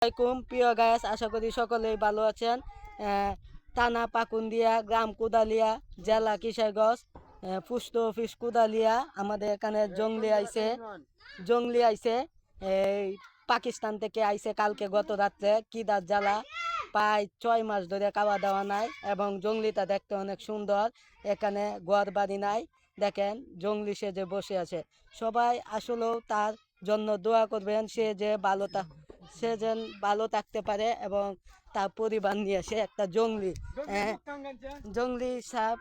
আসসালামাইকুম প্রিয় গাছ, আশা করি সকলেই ভালো আছেন। থানা পাকুন্দিয়া, গ্রাম কুদালিয়া, জেলা কিশোরগঞ্জ, পোস্ট অফিস কুদালিয়া। আমাদের এখানে জঙ্গলি আইছে এই পাকিস্তান থেকে আইছে কালকে গত রাত্রে। কিদার জ্বালা প্রায় 6 মাস ধরে খাওয়া দাওয়া নাই এবং জঙ্গলিটা দেখতে অনেক সুন্দর। এখানে ঘর বাড়ি নাই, দেখেন জঙ্গলি সে যে বসে আছে। সবাই আসলেও তার জন্য দোয়া করবেন, সে যেন ভালো থাকতে পারে এবং তার পরিবার নিয়ে। সে একটা জঙ্গলি সাপ।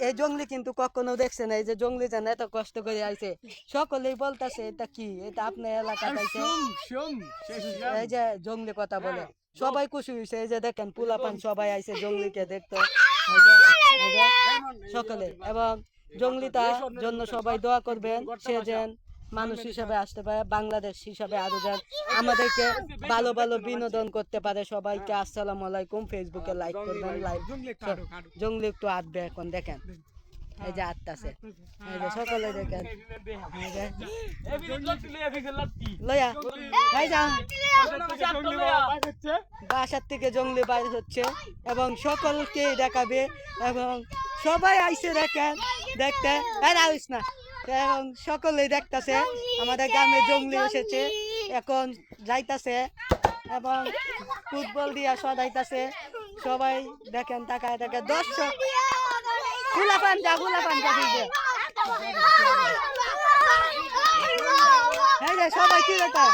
এই জঙ্গলি কিন্তু কখনো দেখছে না, এই যে জঙ্গলি যেন এত কষ্ট করে আইছে। সকলেই বলতেছে এটা কি, এটা আপনার এলাকাতে আইছে। এই যে জঙ্গলি কথা বলে সবাই খুশি হয়েছে। এই যে দেখেন পোলাপান সবাই আইছে জঙ্গলিকে দেখতে, সকলে। এবং জঙ্গলিটার জন্য সবাই দোয়া করবেন, সে যেন মানুষ হিসাবে আসতে পারে, বাংলাদেশ হিসাবে আরো যেন আমাদেরকে ভালো ভালো বিনোদন করতে পারে। সবাইকে আসসালামু আলাইকুম। ফেসবুকে লাইক করবেন, জঙ্গলি একটু আসবে এখন, দেখেন এই যে আসতেছে, এই যে সকলে দেখেন বাসার থেকে জঙ্গলি বাইর হচ্ছে এবং সকলকে দেখাবে এবং সবাই আইসে দেখেন দেখতে না। এবং সকলেই দেখতেছে আমাদের গ্রামে জঙ্গলি এসেছে, এখন যাইতাছে এবং ফুটবল দিয়া সদাইতাছে। সবাই দেখেন তাকায় দেখে দর্শক গুলাপান দিবে। সবাই কি দেখেন